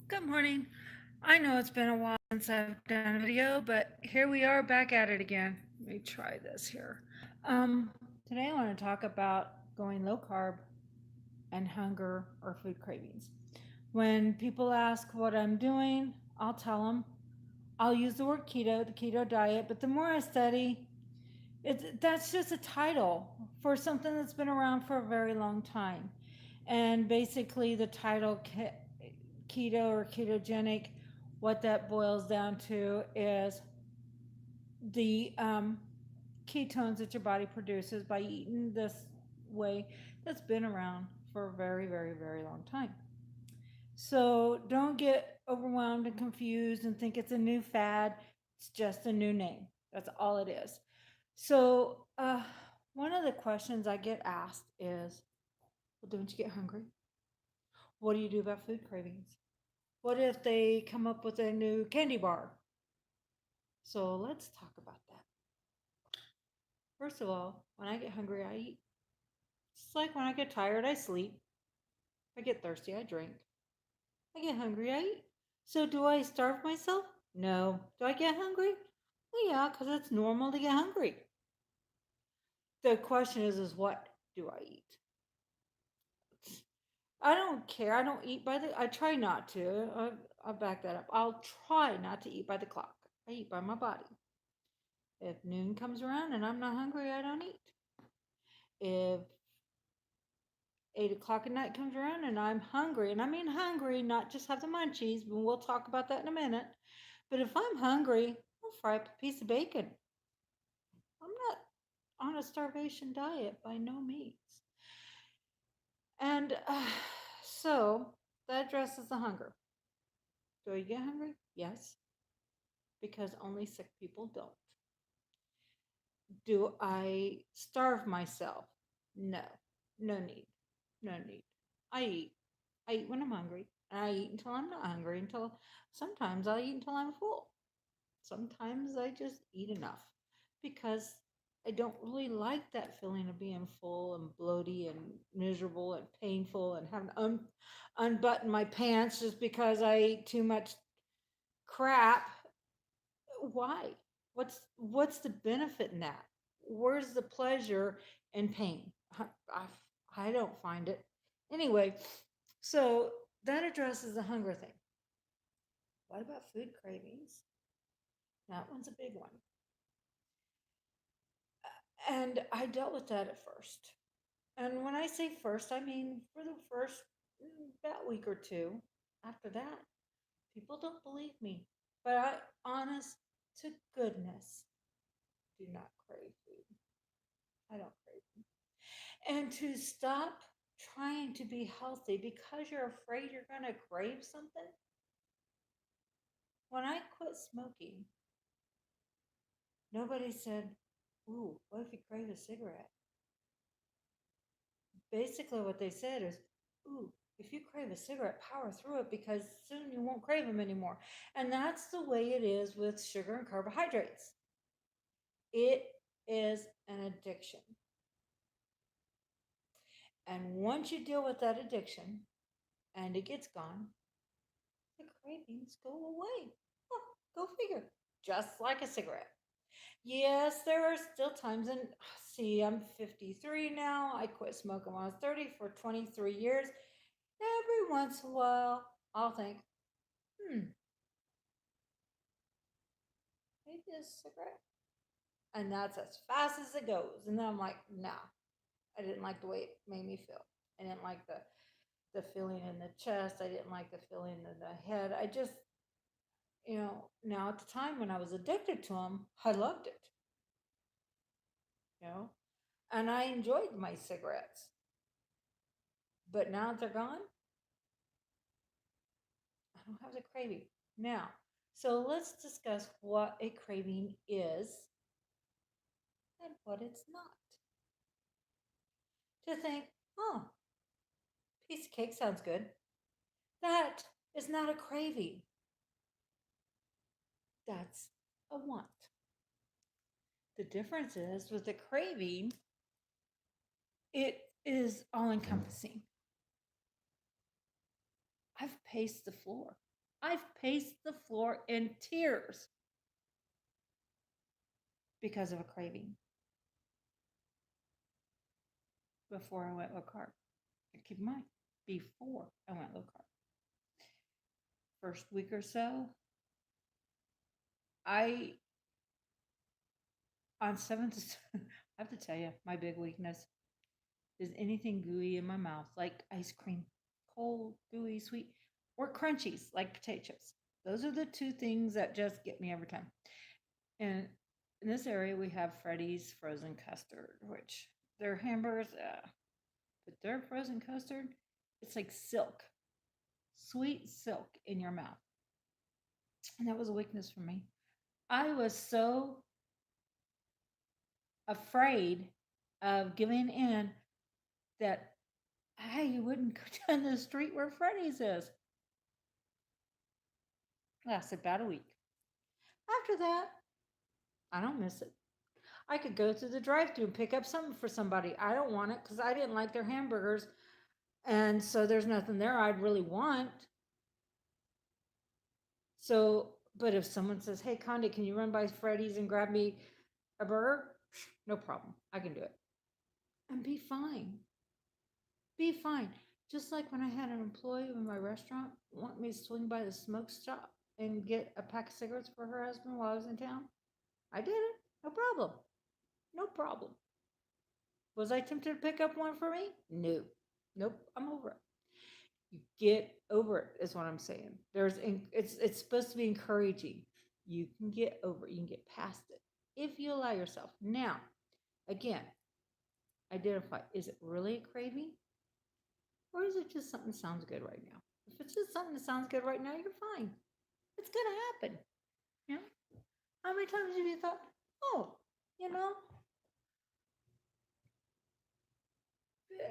Good morning. I know it's been a while since I've done a video, but here we are back at it again. Let me try this here. Today I want to talk about going low carb and hunger or food cravings. When people ask what I'm doing, I'll tell them I'll use the word keto, the keto diet, but the more I study, that's just a title for something that's been around for a very long time. And basically, the title keto or ketogenic, what that boils down to is the ketones that your body produces by eating this way that's been around for a very, very, very long time. So don't get overwhelmed and confused and think it's a new fad. It's just a new name. That's all it is. So, one of the questions I get asked is, well, don't you get hungry? What do you do about food cravings? What if they come up with a new candy bar? So, let's talk about that. First of all, when I get hungry, I eat. It's like when I get tired, I sleep. If I get thirsty, I drink. I get hungry, I eat. So, do I starve myself? No. Do I get hungry? Well, yeah, because it's normal to get hungry. The question is what do I eat? I don't care. I don't eat by the. I try not to. I'll back that up. I'll try not to eat by the clock. I eat by my body. If noon comes around and I'm not hungry, I don't eat. If 8 o'clock at night comes around and I'm hungry, and I mean hungry, not just have the munchies, but we'll talk about that in a minute. But if I'm hungry, I'll fry up a piece of bacon. I'm not on a starvation diet by no means. And so that addresses the hunger. Do I get hungry? Yes, because only sick people don't. Do I starve myself? No, no need, no need. I eat. I eat when I'm hungry. And I eat until I'm not hungry. Until sometimes I eat until I'm full. Sometimes I just eat enough because I don't really like that feeling of being full and bloaty and miserable and painful and having to unbutton my pants just because I ate too much crap. Why? What's the benefit in that? Where's the pleasure in pain? I don't find it. Anyway, so that addresses the hunger thing. What about food cravings? That one's a big one. And I dealt with that at first. And when I say first, I mean for the first that week or two. After that, people don't believe me. But I, honest to goodness, do not crave food. I don't crave food. And to stop trying to be healthy because you're afraid you're going to crave something. When I quit smoking, nobody said, ooh, what if you crave a cigarette? Basically, what they said is, ooh, if you crave a cigarette, power through it because soon you won't crave them anymore. And that's the way it is with sugar and carbohydrates. It is an addiction. And once you deal with that addiction and it gets gone, the cravings go away. Oh, go figure. Just like a cigarette. Yes, there are still times, and see, I'm 53 now. I quit smoking when I was 30 for 23 years. Every once in a while, I'll think, maybe a cigarette. And that's as fast as it goes. And then I'm like, nah, I didn't like the way it made me feel. I didn't like the feeling in the chest. I didn't like the feeling in the head. I just, now at the time when I was addicted to them, I loved it, you know, and I enjoyed my cigarettes. But now that they're gone, I don't have the craving. Now, so let's discuss what a craving is and what it's not. To think, oh, piece of cake sounds good. That is not a craving. That's a want. The difference is with the craving, it is all encompassing. I've paced the floor. I've paced the floor in tears because of a craving before I went low carb. Keep in mind, before I went low carb. First week or so, I on seventh. I have to tell you, my big weakness is anything gooey in my mouth, like ice cream, cold, gooey, sweet, or crunchies, like potato chips. Those are the two things that just get me every time. And in this area, we have Freddy's frozen custard, which their hamburgers, but their frozen custard, it's like silk, sweet silk in your mouth. And that was a weakness for me. I was so afraid of giving in that I wouldn't go down the street where Freddy's is. Lasted about a week. After that, I don't miss it. I could go to the drive-thru and pick up something for somebody. I don't want it because I didn't like their hamburgers, and so there's nothing there I'd really want. So, but if someone says, "Hey, Condit, can you run by Freddy's and grab me a burger?" No problem. I can do it and be fine. Be fine. Just like when I had an employee in my restaurant want me to swing by the smoke shop and get a pack of cigarettes for her husband while I was in town. I did it. No problem. No problem. Was I tempted to pick up one for me? No. Nope. I'm over it. You get over it is what I'm saying. It's supposed to be encouraging. You can get over it. You can get past it if you allow yourself. Now, again, identify, is it really a craving? Or is it just something that sounds good right now? If it's just something that sounds good right now, you're fine. It's gonna happen. You know? How many times have you thought, oh, you know,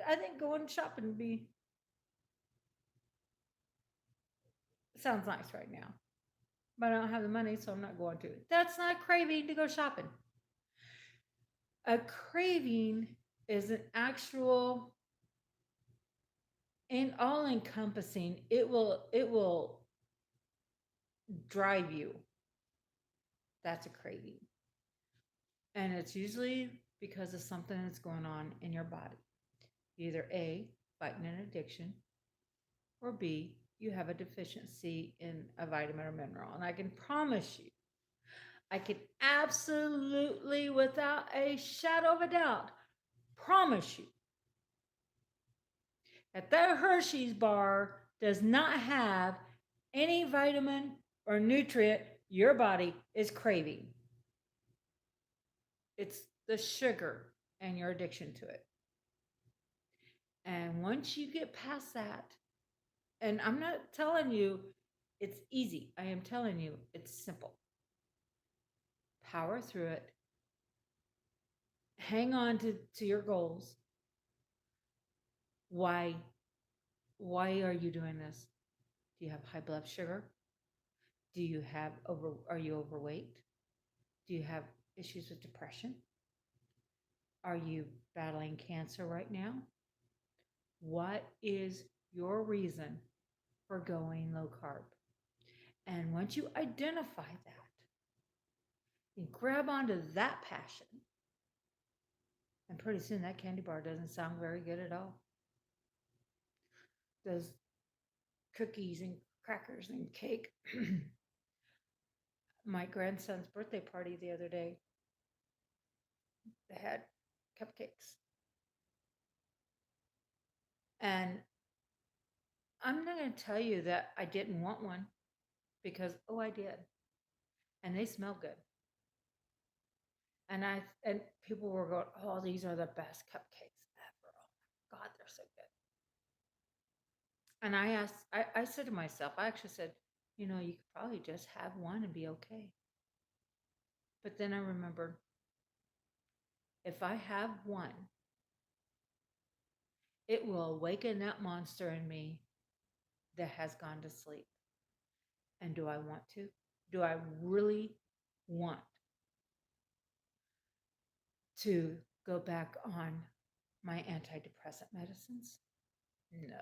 I think going shopping would be sounds nice right now. But I don't have the money, so I'm not going to. That's not craving to go shopping. A craving is an actual and all encompassing. It will drive you. That's a craving. And it's usually because of something that's going on in your body. Either A, fighting an addiction, or B, you have a deficiency in a vitamin or mineral. And I can promise you, I can absolutely, without a shadow of a doubt, promise you that that Hershey's bar does not have any vitamin or nutrient your body is craving. It's the sugar and your addiction to it. And once you get past that, and I'm not telling you it's easy, I am telling you it's simple. Power through it. Hang on to your goals. Why? Why are you doing this? Do you have high blood sugar? Do you have are you overweight? Do you have issues with depression? Are you battling cancer right now? What is your reason for going low carb? And once you identify that and grab onto that passion, and pretty soon that candy bar doesn't sound very good at all. Those cookies and crackers and cake. My grandson's birthday party the other day, they had cupcakes. And I'm not going to tell you that I didn't want one because, oh, I did. And they smell good. And people were going, oh, these are the best cupcakes ever. Oh my God, they're so good. And I said to myself, I actually said, you know, you could probably just have one and be okay. But then I remembered, if I have one, it will awaken that monster in me that has gone to sleep. And do I want to? Do I really want to go back on my antidepressant medicines? No.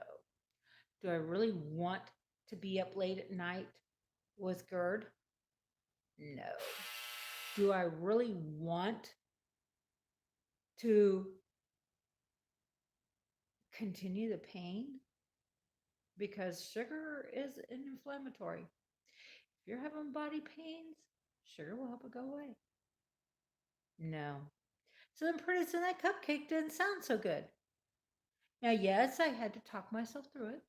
Do I really want to be up late at night with GERD? No. Do I really want to continue the pain? Because sugar is an inflammatory. If you're having body pains, sugar will help it go away. No. So then pretty soon that cupcake didn't sound so good. Now, yes, I had to talk myself through it,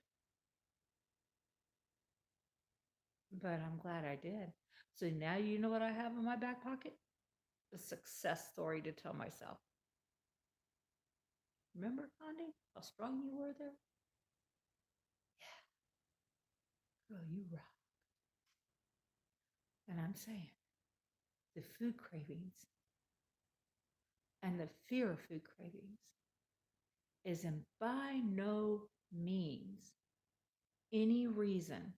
but I'm glad I did. So now you know what I have in my back pocket? A success story to tell myself. Remember, Condi, how strong you were there? Yeah, girl, you rock. And I'm saying the food cravings and the fear of food cravings is in by no means any reason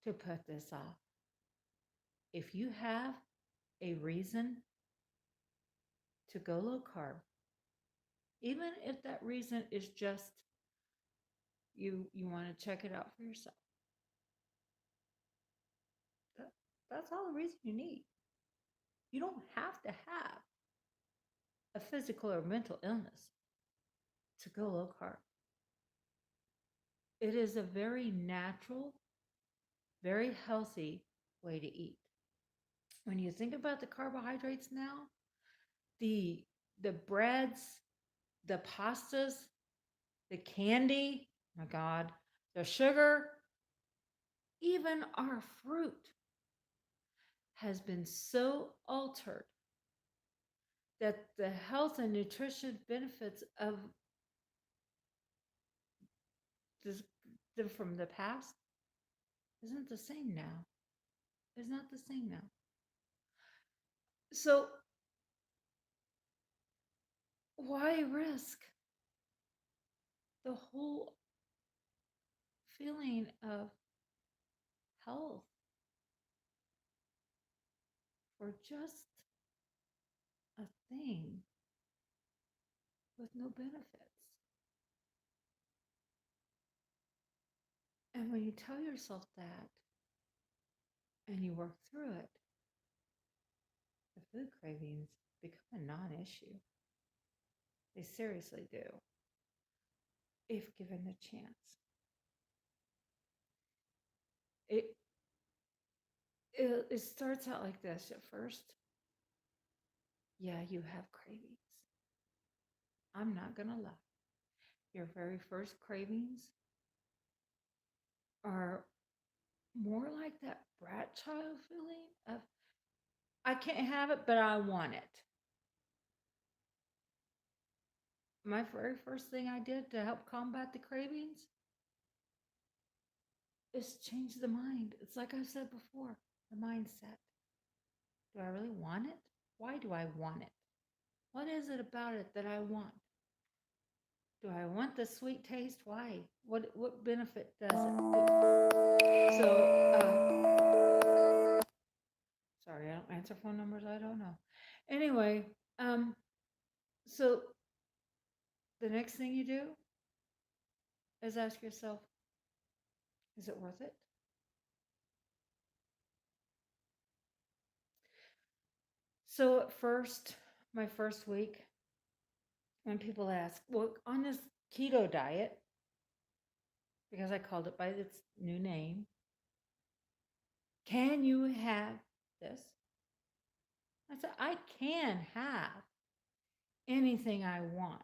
to put this off. If you have a reason to go low carb, even if that reason is just you want to check it out for yourself, that, that's all the reason you need. You don't have to have a physical or mental illness to go low carb. It is a very natural, very healthy way to eat. When you think about the carbohydrates now, the the breads, the pastas, the candy, my God, the sugar, even our fruit has been so altered that the health and nutrition benefits of this, from the past isn't the same now. It's not the same now. So why risk the whole feeling of health for just a thing with no benefits? And when you tell yourself that and you work through it, the food cravings become a non-issue. They seriously do, if given the chance. It it starts out like this at first. Yeah, you have cravings. I'm not gonna lie. Your very first cravings are more like that brat child feeling of I can't have it, but I want it. My very first thing I did to help combat the cravings is change the mind. It's like I said before, the mindset. Do I really want it? Why do I want it? What is it about it that I want? Do I want the sweet taste? Why? What benefit does it? Sorry, I don't answer phone numbers. I don't know. Anyway, so the next thing you do is ask yourself, is it worth it? So at first, my first week, when people ask, well, on this keto diet, because I called it by its new name, can you have this? I said, I can have anything I want.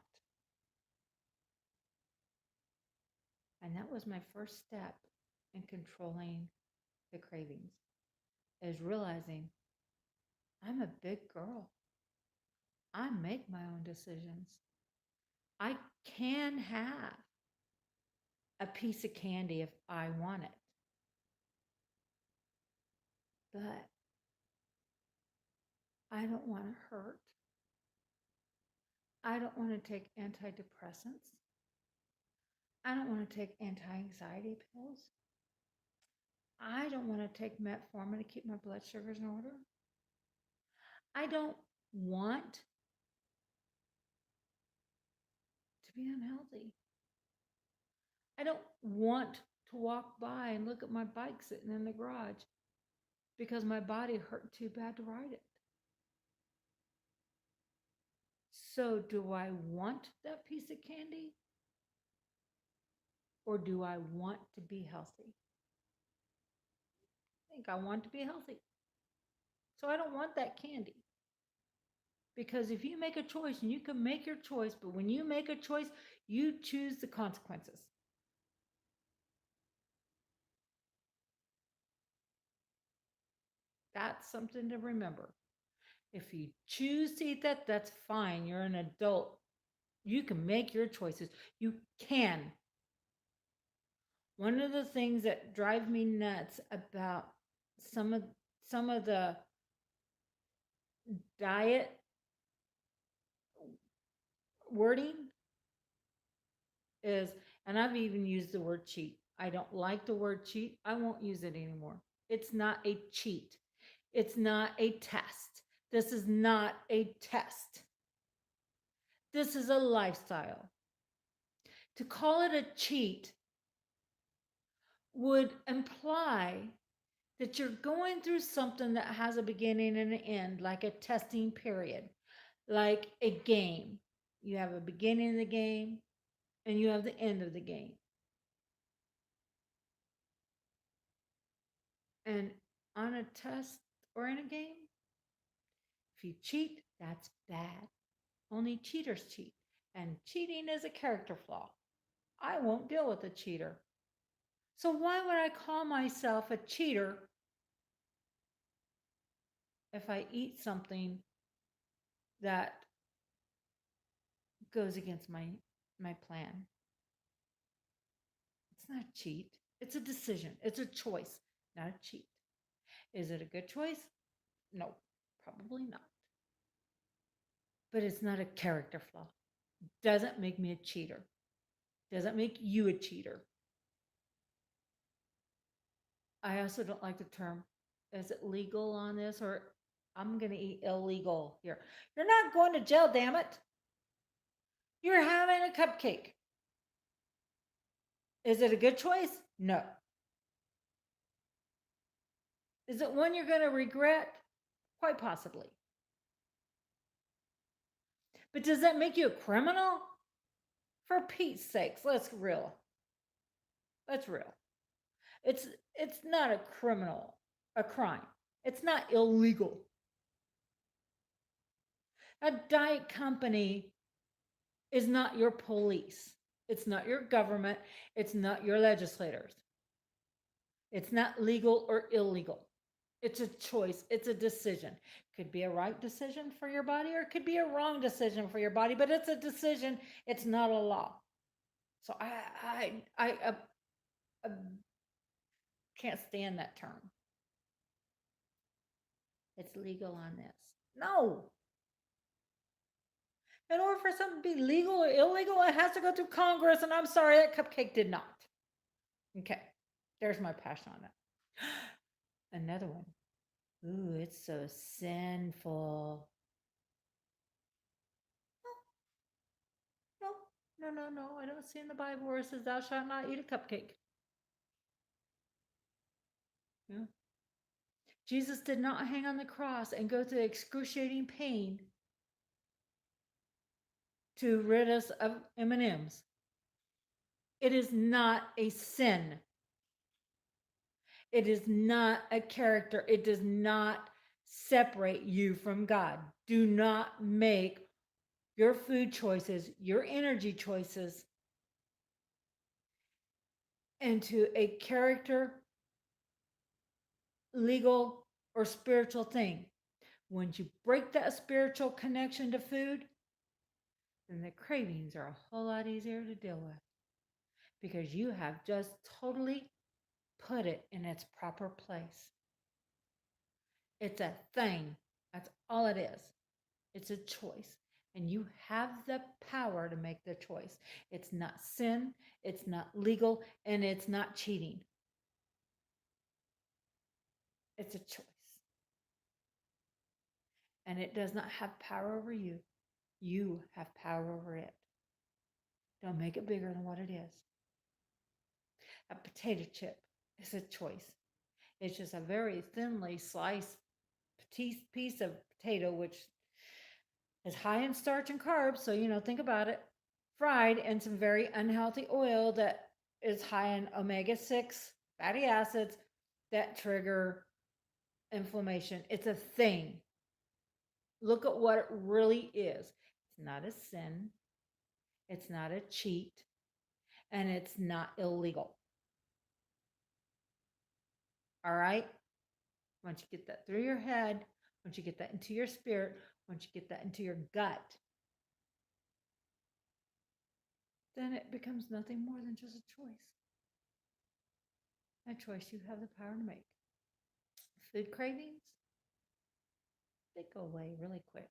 And that was my first step in controlling the cravings, is realizing I'm a big girl. I make my own decisions. I can have a piece of candy if I want it. But I don't want to hurt. I don't want to take antidepressants. I don't want to take anti-anxiety pills. I don't want to take metformin to keep my blood sugars in order. I don't want to be unhealthy. I don't want to walk by and look at my bike sitting in the garage because my body hurt too bad to ride it. So, do I want that piece of candy or do I want to be healthy? I think I want to be healthy. So, I don't want that candy. Because if you make a choice, and you can make your choice, but when you make a choice, you choose the consequences. That's something to remember. If you choose to eat that, that's fine. You're an adult. You can make your choices. You can. One of the things that drive me nuts about some of some of the diet wording is, and I've even used the word cheat. I don't like the word cheat. I won't use it anymore. It's not a cheat. It's not a test. This is not a test. This is a lifestyle. To call it a cheat would imply that you're going through something that has a beginning and an end, like a testing period, like a game. You have a beginning of the game and you have the end of the game. And on a test or in a game, if you cheat, that's bad. Only cheaters cheat. And cheating is a character flaw. I won't deal with a cheater. So why would I call myself a cheater if I eat something that goes against my plan? It's not a cheat. It's a decision. It's a choice, not a cheat. Is it a good choice? No, probably not. But it's not a character flaw. Doesn't make me a cheater. Doesn't make you a cheater. I also don't like the term, is it legal on this, or I'm going to eat illegal here. You're not going to jail, damn it. You're having a cupcake. Is it a good choice? No. Is it one you're going to regret? Quite possibly. But does that make you a criminal? For Pete's sakes, let's real. Let's real. It's not a criminal, a crime. It's not illegal. A diet company is not your police. It's not your government. It's not your legislators. It's not legal or illegal. It's a choice. It's a decision. Could be a right decision for your body or it could be a wrong decision for your body, but it's a decision. It's not a law. So I can't stand that term. It's legal on this. No. In order for something to be legal or illegal, it has to go through Congress, and I'm sorry, that cupcake did not. Okay, there's my passion on that. Another one. Ooh, it's so sinful. No. I don't see in the Bible where it says, thou shalt not eat a cupcake. Yeah. Jesus did not hang on the cross and go through excruciating pain to rid us of M&Ms. It is not a sin. It is not a character. It does not separate you from God. Do not make your food choices, your energy choices into a character, legal, or spiritual thing. Once you break that spiritual connection to food, then the cravings are a whole lot easier to deal with because you have just totally put it in its proper place. It's a thing. That's all it is. It's a choice. And you have the power to make the choice. It's not sin, it's not legal, and it's not cheating. It's a choice. And it does not have power over you. You have power over it. Don't make it bigger than what it is. A potato chip is a choice. It's just a very thinly sliced piece of potato, which is high in starch and carbs. So, think about it, fried in some very unhealthy oil that is high in omega-6 fatty acids that trigger inflammation. It's a thing. Look at what it really is. It's not a sin, it's not a cheat, and it's not illegal. All right? Once you get that through your head, once you get that into your spirit, once you get that into your gut, then it becomes nothing more than just a choice. A choice you have the power to make. Food cravings, they go away really quick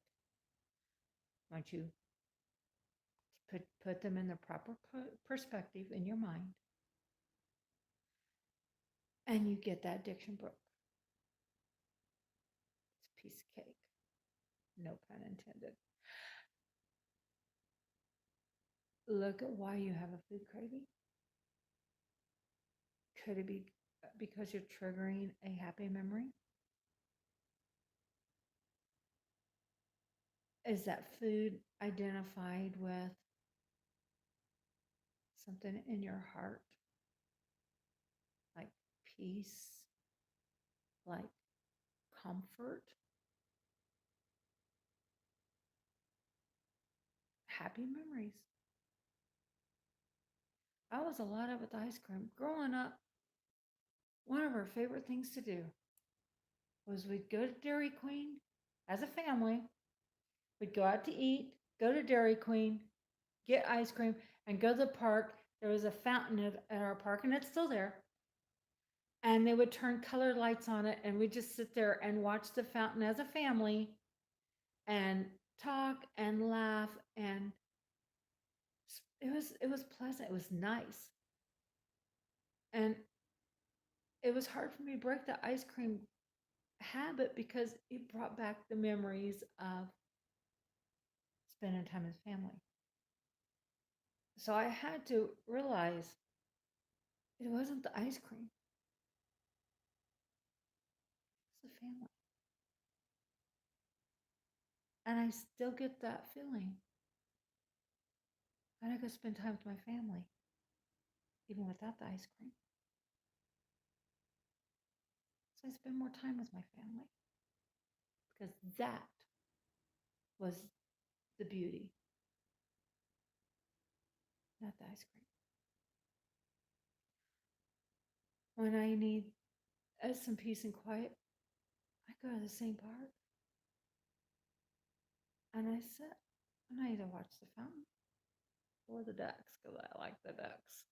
once you put them in the proper perspective in your mind, and you get that addiction broke. It's a piece of cake. No pun intended. Look at why you have a food craving. Could it be because you're triggering a happy memory? Is that food identified with something in your heart? Like peace, like comfort, happy memories. I was a lot of with ice cream. Growing up, one of our favorite things to do was we'd go to Dairy Queen as a family. We'd go out to eat, go to Dairy Queen, get ice cream, and go to the park. There was a fountain at our park, and it's still there. And they would turn colored lights on it, and we'd just sit there and watch the fountain as a family and talk and laugh, and it was pleasant. It was nice. And it was hard for me to break the ice cream habit because it brought back the memories of spending time as family. So I had to realize it wasn't the ice cream, it's the family. And I still get that feeling when I go spend time with my family, even without the ice cream. So I spend more time with my family because that was the beauty, not the ice cream. When I need some peace and quiet, I go to the same park and I sit and I either watch the fountain or the ducks because I like the ducks.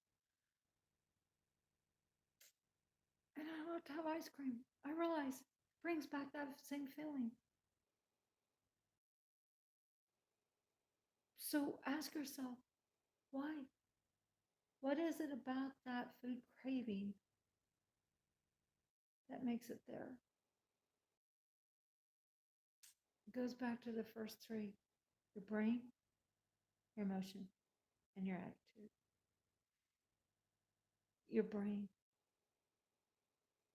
And I don't have to have ice cream. I realize it brings back that same feeling. So ask yourself, why? What is it about that food craving that makes it there? It goes back to the first three: your brain, your emotion, and your attitude. Your brain.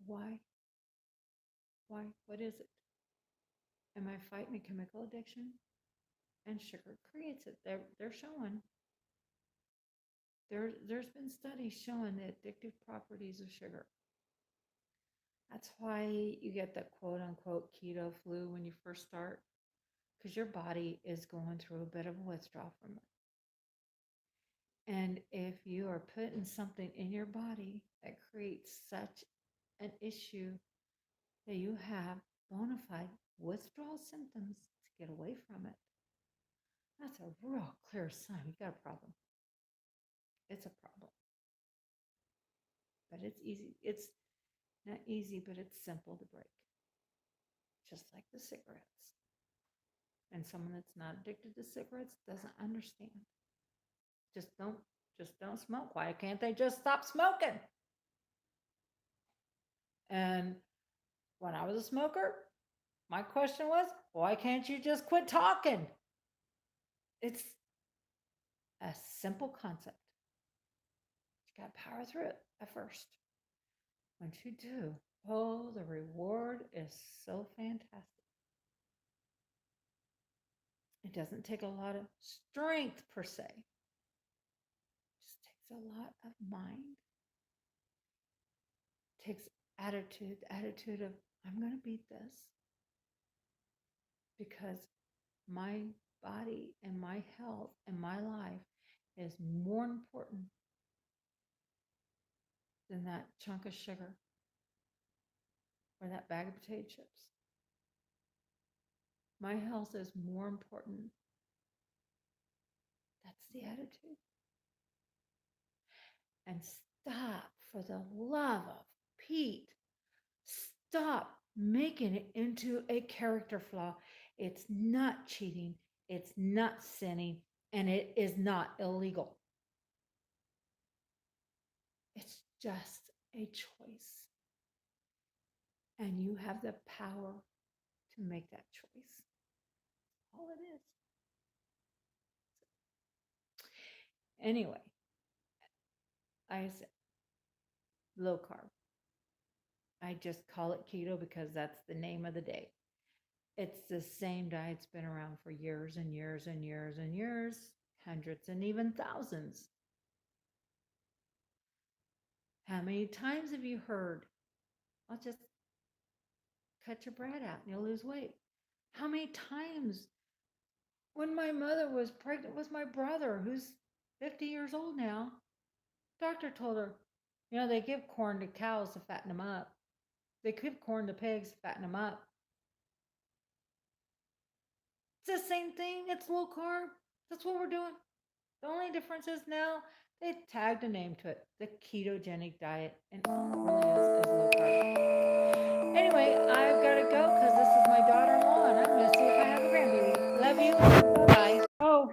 Why? Why? What is it? Am I fighting a chemical addiction? And sugar creates it. They're showing. There's been studies showing the addictive properties of sugar. That's why you get that quote unquote keto flu when you first start, because your body is going through a bit of a withdrawal from it. And if you are putting something in your body that creates such an issue that you have bona fide withdrawal symptoms to get away from it, that's a real clear sign you got a problem. It's a problem. But it's easy. It's not easy, but it's simple to break. Just like the cigarettes. And someone that's not addicted to cigarettes doesn't understand. Just don't smoke. Why can't they just stop smoking? And when I was a smoker, my question was, why can't you just quit talking? It's a simple concept. You got to power through it at first. Once you do, oh, the reward is so fantastic. It doesn't take a lot of strength per se. It just takes a lot of mind. It takes attitude, the attitude of I'm going to beat this because my body and my health and my life is more important than that chunk of sugar or that bag of potato chips. My health is more important. That's the attitude. And stop, for the love of Pete, stop making it into a character flaw. It's not cheating, it's not sinning, and it is not illegal. It's just a choice. And you have the power to make that choice. All it is. Anyway, I said low carb. I just call it keto because that's the name of the day. It's the same diet's been around for years and years and years and years, hundreds and even thousands. How many times have you heard, I'll just cut your bread out and you'll lose weight? How many times when my mother was pregnant with my brother, who's 50 years old now, doctor told her, they give corn to cows to fatten them up. They give corn to pigs to fatten them up. It's the same thing. It's low carb. That's what we're doing. The only difference is now they tagged a name to it, the ketogenic diet, and all it really is low carb. Anyway, I've got to go because this is my daughter-in-law, and I'm going to see if I have a grandbaby. Love you. Bye. Oh.